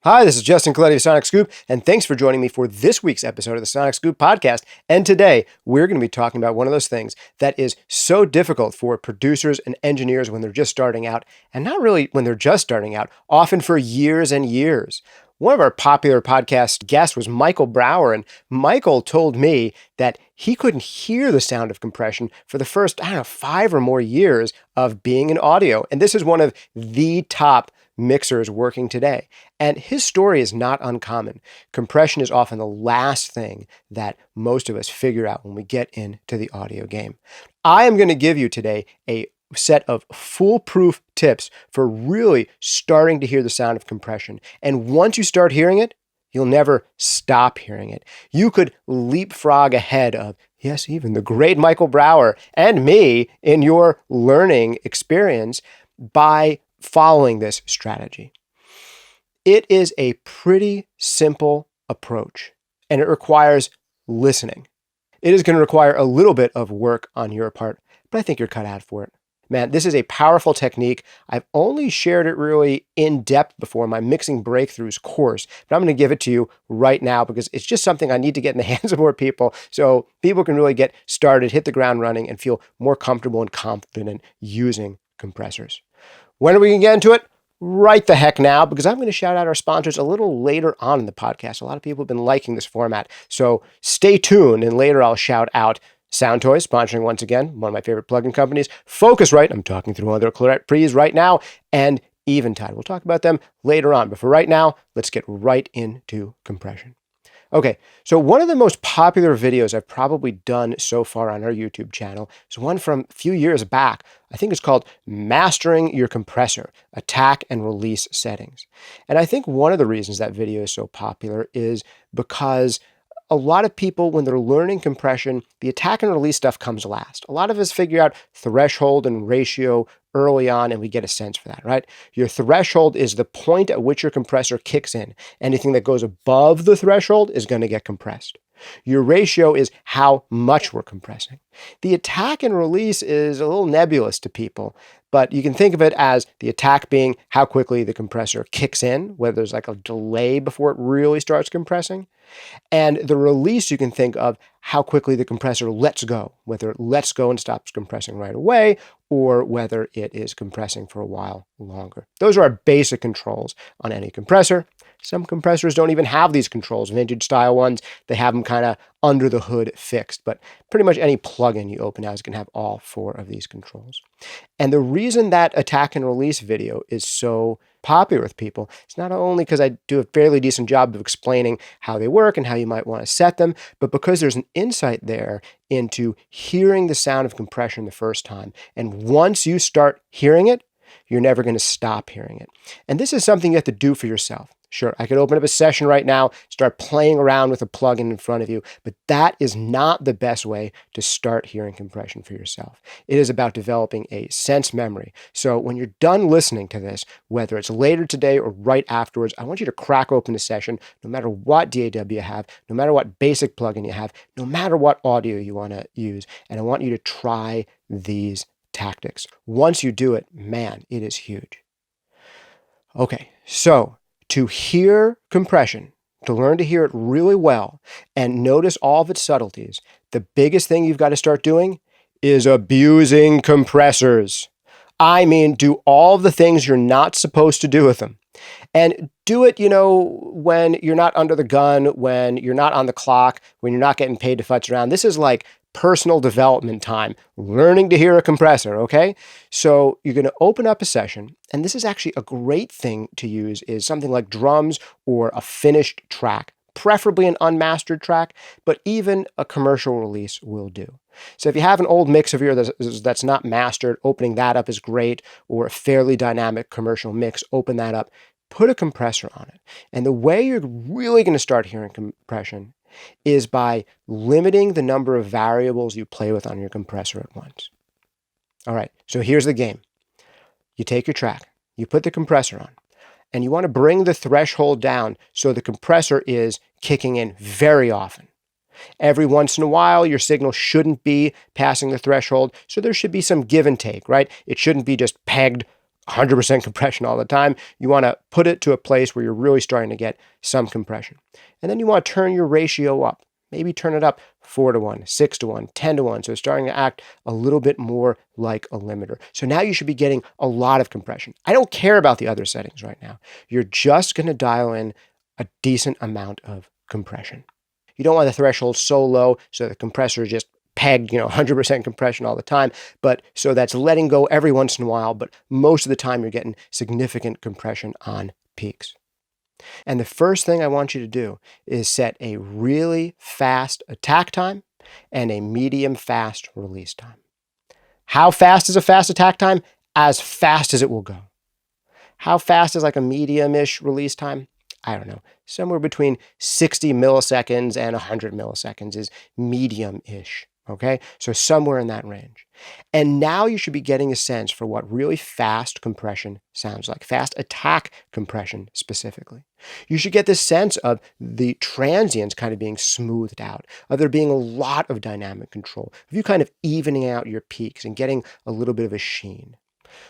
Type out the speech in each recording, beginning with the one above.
Hi, this is Justin Colletti of Sonic Scoop, and thanks for joining me for this week's episode of the Sonic Scoop podcast. And today, we're going to be talking about one of those things that is so difficult for producers and engineers when they're just starting out, and not really when they're just starting out, often for years and years. One of our popular podcast guests was Michael Brower, and Michael told me that he couldn't hear the sound of compression for the first, 5 or more years of being in audio. And this is one of the top mixers working today. And his story is not uncommon. Compression is often the last thing that most of us figure out when we get into the audio game. I am going to give you today a set of foolproof tips for really starting to hear the sound of compression. And once you start hearing it, you'll never stop hearing it. You could leapfrog ahead of, yes, even the great Michael Brower and me in your learning experience by following this strategy. It is a pretty simple approach, and it requires listening. It is going to require a little bit of work on your part, but I think you're cut out for it. Man, this is a powerful technique. I've only shared it really in depth before in my Mixing Breakthroughs course, but I'm going to give it to you right now because it's just something I need to get in the hands of more people so people can really get started, hit the ground running, and feel more comfortable and confident using compressors. When are we going to get into it? Right the heck now, because I'm going to shout out our sponsors a little later on in the podcast. A lot of people have been liking this format, so stay tuned, and later I'll shout out Soundtoys, sponsoring once again, one of my favorite plugin companies, Focusrite, I'm talking through one of their Colletti pre's right now, and Eventide. We'll talk about them later on, but for right now, let's get right into compression. Okay, so one of the most popular videos I've probably done so far on our YouTube channel is one from a few years back. I think it's called Mastering Your Compressor, Attack and Release Settings. And I think one of the reasons that video is so popular is because a lot of people, when they're learning compression, the attack and release stuff comes last. A lot of us figure out threshold and ratio early on, and we get a sense for that, right? Your threshold is the point at which your compressor kicks in. Anything that goes above the threshold is going to get compressed. Your ratio is how much we're compressing. The attack and release is a little nebulous to people, but you can think of it as the attack being how quickly the compressor kicks in, whether there's like a delay before it really starts compressing. And the release, you can think of how quickly the compressor lets go, whether it lets go and stops compressing right away, or whether it is compressing for a while longer. Those are our basic controls on any compressor. Some compressors don't even have these controls. Vintage style ones, they have them kind of under the hood fixed, but pretty much any plugin you open now is going to have all 4 of these controls. And the reason that attack and release video is so popular with people, it's not only because I do a fairly decent job of explaining how they work and how you might want to set them, but because there's an insight there into hearing the sound of compression the first time. And once you start hearing it, you're never going to stop hearing it. And this is something you have to do for yourself. Sure, I could open up a session right now, start playing around with a plugin in front of you, but that is not the best way to start hearing compression for yourself. It is about developing a sense memory. So when you're done listening to this, whether it's later today or right afterwards, I want you to crack open a session, no matter what DAW you have, no matter what basic plugin you have, no matter what audio you want to use, and I want you to try these tactics. Once you do it, man, it is huge. Okay, so to hear compression, to learn to hear it really well and notice all of its subtleties, the biggest thing you've got to start doing is abusing compressors. I mean, do all the things you're not supposed to do with them. And do it, when you're not under the gun, when you're not on the clock, when you're not getting paid to futz around. This is like personal development time, learning to hear a compressor, okay? So you're going to open up a session, and this is actually a great thing to use is something like drums or a finished track, preferably an unmastered track, but even a commercial release will do. So if you have an old mix of yours that's not mastered, opening that up is great, or a fairly dynamic commercial mix, open that up, put a compressor on it. And the way you're really going to start hearing compression is by limiting the number of variables you play with on your compressor at once. All right, so here's the game. You take your track, you put the compressor on, and you want to bring the threshold down so the compressor is kicking in very often. Every once in a while, your signal shouldn't be passing the threshold, so there should be some give and take, right? It shouldn't be just pegged 100% compression all the time. You want to put it to a place where you're really starting to get some compression. And then you want to turn your ratio up. Maybe turn it up 4-to-1, 6-to-1, 10-to-1. So it's starting to act a little bit more like a limiter. So now you should be getting a lot of compression. I don't care about the other settings right now. You're just going to dial in a decent amount of compression. You don't want the threshold so low so the compressor is just pegged, 100% compression all the time, but so that's letting go every once in a while, but most of the time you're getting significant compression on peaks. And the first thing I want you to do is set a really fast attack time and a medium fast release time. How fast is a fast attack time? As fast as it will go. How fast is like a medium-ish release time? I don't know. Somewhere between 60 milliseconds and 100 milliseconds is medium-ish. Okay, so somewhere in that range. And now you should be getting a sense for what really fast compression sounds like, fast attack compression specifically. You should get this sense of the transients kind of being smoothed out, of there being a lot of dynamic control, of you kind of evening out your peaks and getting a little bit of a sheen.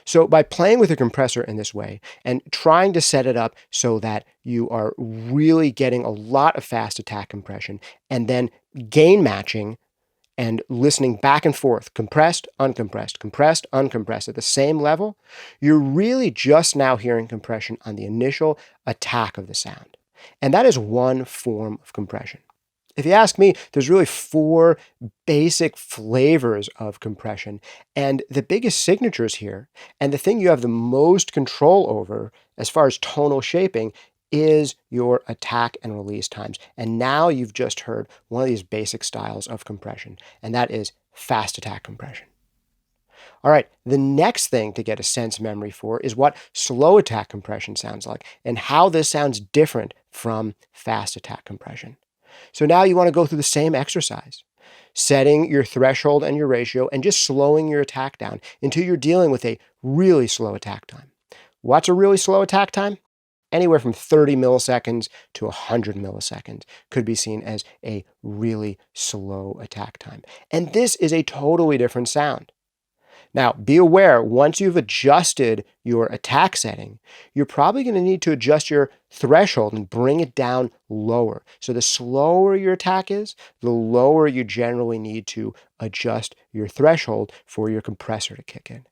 So by playing with your compressor in this way and trying to set it up so that you are really getting a lot of fast attack compression and then gain matching and listening back and forth, compressed, uncompressed at the same level, you're really just now hearing compression on the initial attack of the sound. And that is one form of compression. If you ask me, there's really 4 basic flavors of compression. And the biggest signatures here, and the thing you have the most control over as far as tonal shaping, is your attack and release times. And now you've just heard one of these basic styles of compression, and that is fast attack compression. All right, the next thing to get a sense memory for is what slow attack compression sounds like and how this sounds different from fast attack compression. So now you want to go through the same exercise, setting your threshold and your ratio and just slowing your attack down until you're dealing with a really slow attack time. What's a really slow attack time? Anywhere from 30 milliseconds to 100 milliseconds could be seen as a really slow attack time. And this is a totally different sound. Now, be aware, once you've adjusted your attack setting, you're probably going to need to adjust your threshold and bring it down lower. So the slower your attack is, the lower you generally need to adjust your threshold for your compressor to kick in.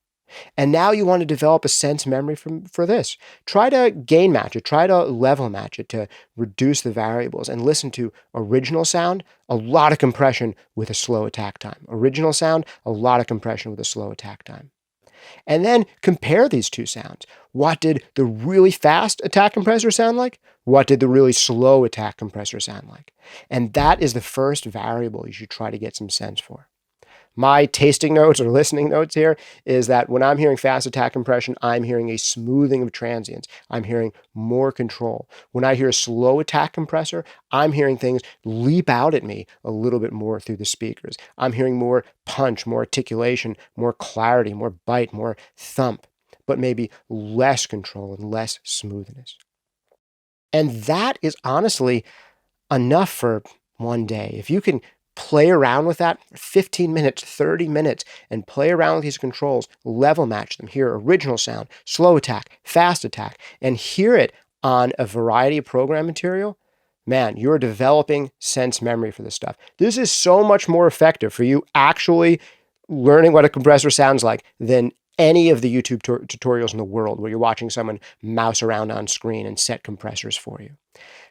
And now you want to develop a sense memory for this. Try to gain match it, try to level match it to reduce the variables and listen to original sound, a lot of compression with a slow attack time. Original sound, a lot of compression with a slow attack time. And then compare these two sounds. What did the really fast attack compressor sound like? What did the really slow attack compressor sound like? And that is the first variable you should try to get some sense for. My tasting notes or listening notes here is that when I'm hearing fast attack compression, I'm hearing a smoothing of transients. I'm hearing more control. When I hear a slow attack compressor, I'm hearing things leap out at me a little bit more through the speakers. I'm hearing more punch, more articulation, more clarity, more bite, more thump, but maybe less control and less smoothness. And that is honestly enough for one day. If you can play around with that for 15 minutes, 30 minutes, and play around with these controls, level match them, hear original sound, slow attack, fast attack, and hear it on a variety of program material, man, you're developing sense memory for this stuff. This is so much more effective for you actually learning what a compressor sounds like than any of the YouTube tutorials in the world where you're watching someone mouse around on screen and set compressors for you.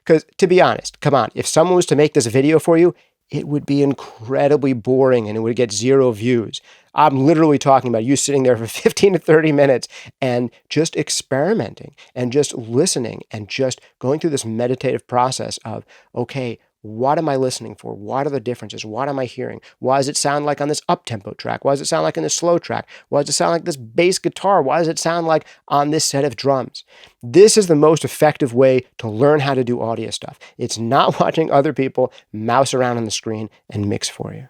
Because to be honest, come on, if someone was to make this video for you, it would be incredibly boring and it would get 0 views. I'm literally talking about you sitting there for 15 to 30 minutes and just experimenting and just listening and just going through this meditative process of, okay, what am I listening for? What are the differences? What am I hearing? Why does it sound like on this up-tempo track? Why does it sound like in this slow track? Why does it sound like this bass guitar? Why does it sound like on this set of drums? This is the most effective way to learn how to do audio stuff. It's not watching other people mouse around on the screen and mix for you.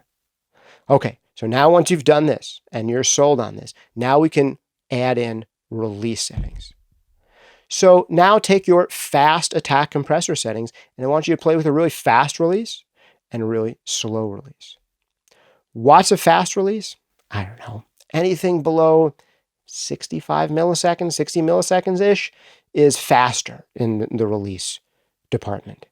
Okay, so now once you've done this and you're sold on this, now we can add in release settings. So now take your fast attack compressor settings, and I want you to play with a really fast release and a really slow release. What's a fast release? I don't know. Anything below 65 milliseconds, 60 milliseconds-ish is faster in the release department.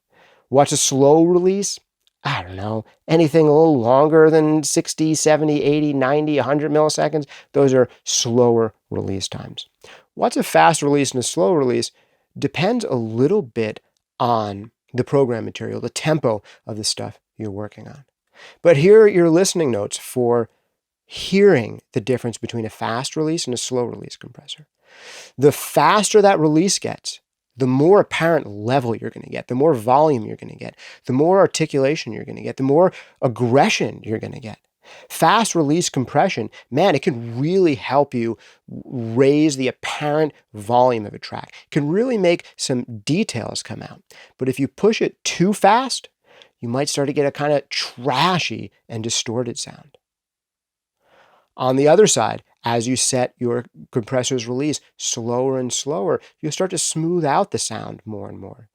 What's a slow release? I don't know, anything a little longer than 60, 70, 80, 90, 100 milliseconds, those are slower release times. What's a fast release and a slow release depends a little bit on the program material, the tempo of the stuff you're working on. But here are your listening notes for hearing the difference between a fast release and a slow release compressor. The faster that release gets, the more apparent level you're going to get, the more volume you're going to get, the more articulation you're going to get, the more aggression you're going to get. Fast release compression, man, it can really help you raise the apparent volume of a track. It can really make some details come out. But if you push it too fast, you might start to get a kind of trashy and distorted sound. On the other side, as you set your compressor's release slower and slower, you'll start to smooth out the sound more and more.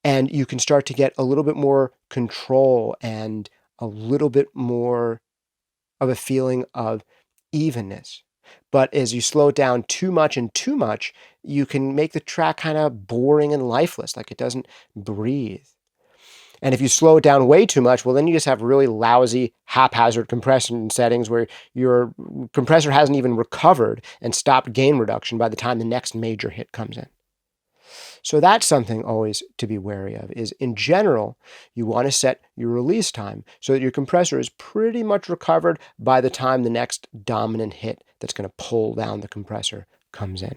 And you can start to get a little bit more control and a little bit more of a feeling of evenness. But as you slow it down too much, you can make the track kind of boring and lifeless, like it doesn't breathe. And if you slow it down way too much, well, then you just have really lousy, haphazard compression settings where your compressor hasn't even recovered and stopped gain reduction by the time the next major hit comes in. So that's something always to be wary of, is in general, you want to set your release time so that your compressor is pretty much recovered by the time the next dominant hit that's going to pull down the compressor comes in.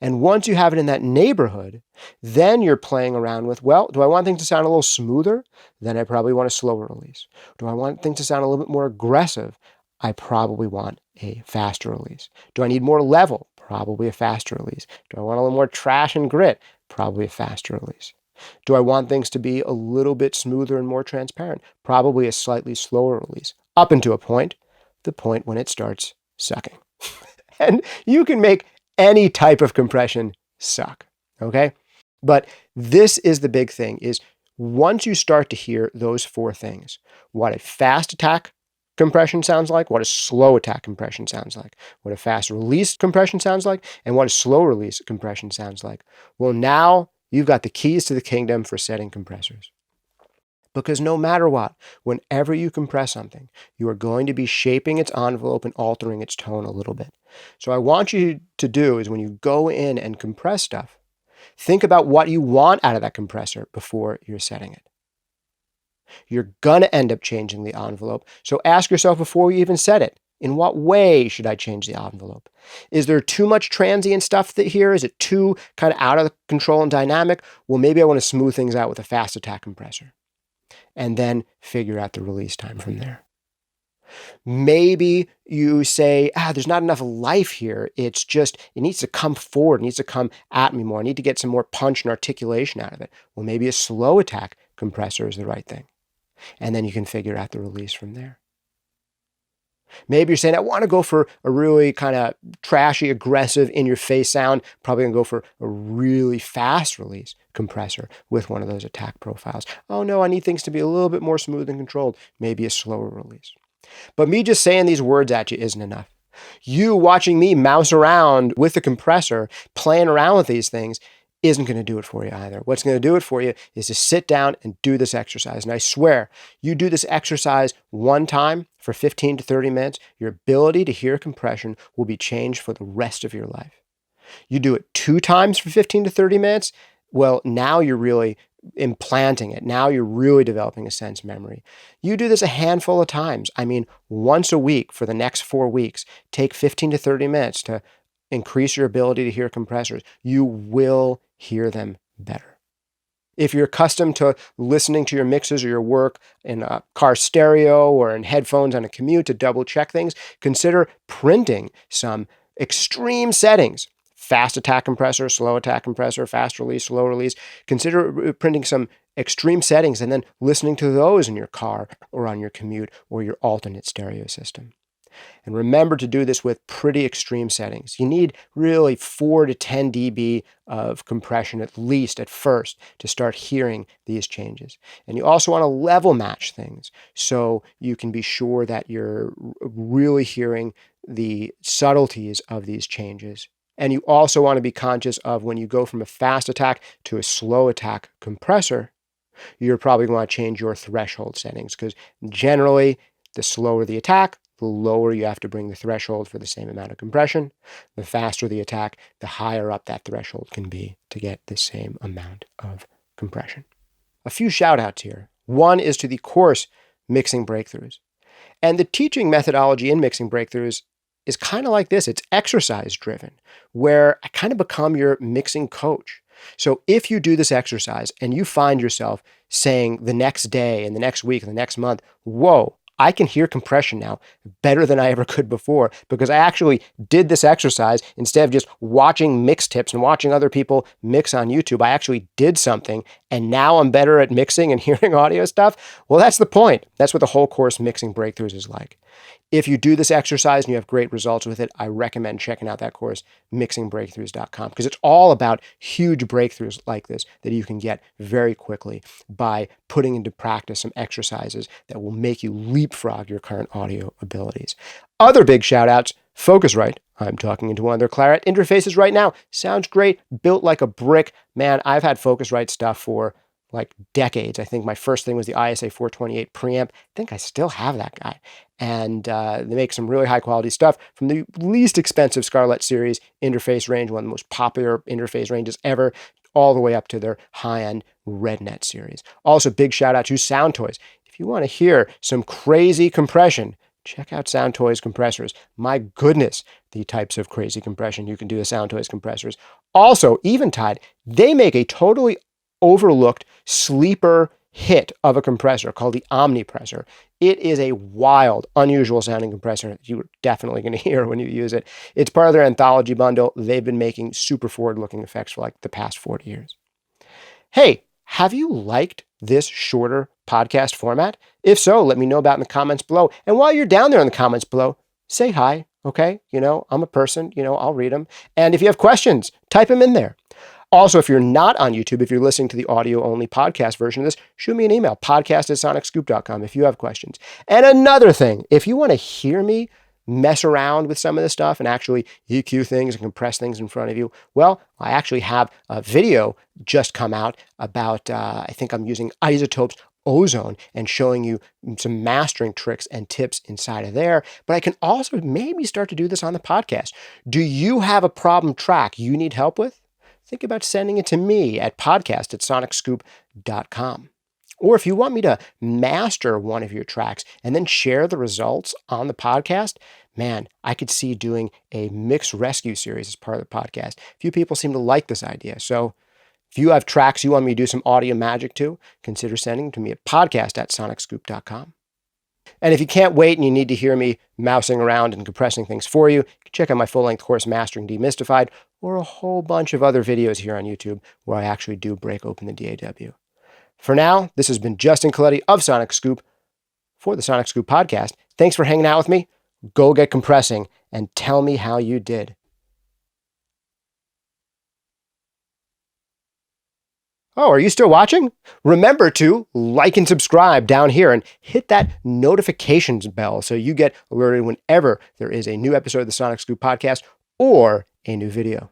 And once you have it in that neighborhood, then you're playing around with, well, do I want things to sound a little smoother? Then I probably want a slower release. Do I want things to sound a little bit more aggressive? I probably want a faster release. Do I need more level? Probably a faster release. Do I want a little more trash and grit? Probably a faster release. Do I want things to be a little bit smoother and more transparent? Probably a slightly slower release. Up until a point, the point when it starts sucking. And you can make any type of compression suck, okay? But this is the big thing, is once you start to hear those four things, what a fast attack compression sounds like, what a slow attack compression sounds like, what a fast release compression sounds like, and what a slow release compression sounds like, well, now you've got the keys to the kingdom for setting compressors. Because no matter what, whenever you compress something, you are going to be shaping its envelope and altering its tone a little bit. So I want you to do is when you go in and compress stuff, think about what you want out of that compressor before you're setting it. You're going to end up changing the envelope. So ask yourself before you even set it, in what way should I change the envelope? Is there too much transient stuff here? Is it too kind of out of control and dynamic? Well, maybe I want to smooth things out with a fast attack compressor. And then figure out the release time from there. Maybe you say, there's not enough life here. It's just, it needs to come forward. It needs to come at me more. I need to get some more punch and articulation out of it. Well, maybe a slow attack compressor is the right thing. And then you can figure out the release from there. Maybe you're saying, I want to go for a really kind of trashy, aggressive, in-your-face sound. Probably going to go for a really fast release compressor with one of those attack profiles. Oh no, I need things to be a little bit more smooth and controlled. Maybe a slower release. But me just saying these words at you isn't enough. You watching me mouse around with the compressor, playing around with these things, isn't going to do it for you either. What's going to do it for you is to sit down and do this exercise. And I swear, you do this exercise one time for 15 to 30 minutes, your ability to hear compression will be changed for the rest of your life. You do it 2 times for 15 to 30 minutes, well, now you're really implanting it. Now you're really developing a sense memory. You do this a handful of times. I mean, once a week for the next 4 weeks, take 15 to 30 minutes to increase your ability to hear compressors. You will hear them better. If you're accustomed to listening to your mixes or your work in a car stereo or in headphones on a commute to double check things, consider printing some extreme settings. Fast attack compressor, slow attack compressor, fast release, slow release. Consider printing some extreme settings and then listening to those in your car or on your commute or your alternate stereo system. And remember to do this with pretty extreme settings. You need really 4 to 10 dB of compression at least at first to start hearing these changes. And you also want to level match things so you can be sure that you're really hearing the subtleties of these changes. And you also want to be conscious of when you go from a fast attack to a slow attack compressor, you're probably going to change your threshold settings because generally the slower the attack, the lower you have to bring the threshold for the same amount of compression. The faster the attack, the higher up that threshold can be to get the same amount of compression. A few shout outs here. One is to the course Mixing Breakthroughs. And the teaching methodology in Mixing Breakthroughs is kind of like this. It's exercise driven, where I kind of become your mixing coach. So if you do this exercise and you find yourself saying the next day and the next week and the next month, whoa, I can hear compression now better than I ever could before because I actually did this exercise instead of just watching mix tips and watching other people mix on YouTube. I actually did something and now I'm better at mixing and hearing audio stuff. Well, that's the point. That's what the whole course Mixing Breakthroughs is like. If you do this exercise and you have great results with it, I recommend checking out that course, mixingbreakthroughs.com, because it's all about huge breakthroughs like this that you can get very quickly by putting into practice some exercises that will make you leapfrog your current audio abilities. Other big shout outs, Focusrite. I'm talking into one of their Claret interfaces right now. Sounds great, built like a brick. Man, I've had Focusrite stuff for like decades. I think my first thing was the ISA 428 preamp. I think I still have that guy. And they make some really high quality stuff from the least expensive Scarlett series interface range, one of the most popular interface ranges ever, all the way up to their high-end RedNet series. Also, big shout out to Sound Toys. If you want to hear some crazy compression, check out Sound Toys compressors. My goodness, the types of crazy compression you can do with Sound Toys compressors. Also, Eventide, they make a totally overlooked sleeper hit of a compressor called the Omnipressor. It is a wild, unusual sounding compressor that you're definitely going to hear when you use it. It's part of their anthology bundle. They've been making super forward-looking effects for like the past 40 years. Hey, have you liked this shorter podcast format? If so, let me know about it in the comments below. And while you're down there in the comments below, say hi, okay? I'm a person, I'll read them. And if you have questions, type them in there. Also, if you're not on YouTube, if you're listening to the audio-only podcast version of this, shoot me an email, podcast@sonicscoop.com if you have questions. And another thing, if you want to hear me mess around with some of this stuff and actually EQ things and compress things in front of you, well, I actually have a video just come out about, I think I'm using Isotope's Ozone and showing you some mastering tricks and tips inside of there. But I can also maybe start to do this on the podcast. Do you have a problem track you need help with? Think about sending it to me at podcast@sonicscoop.com. Or if you want me to master one of your tracks and then share the results on the podcast, man, I could see doing a mix rescue series as part of the podcast. Few people seem to like this idea. So if you have tracks you want me to do some audio magic to, consider sending them to me at podcast@sonicscoop.com. And if you can't wait and you need to hear me mousing around and compressing things for you, you can check out my full-length course, Mastering Demystified, or a whole bunch of other videos here on YouTube where I actually do break open the DAW. For now, this has been Justin Colletti of Sonic Scoop for the Sonic Scoop podcast. Thanks for hanging out with me. Go get compressing and tell me how you did. Oh, are you still watching? Remember to like and subscribe down here and hit that notifications bell so you get alerted whenever there is a new episode of the Sonic Scoop podcast or a new video.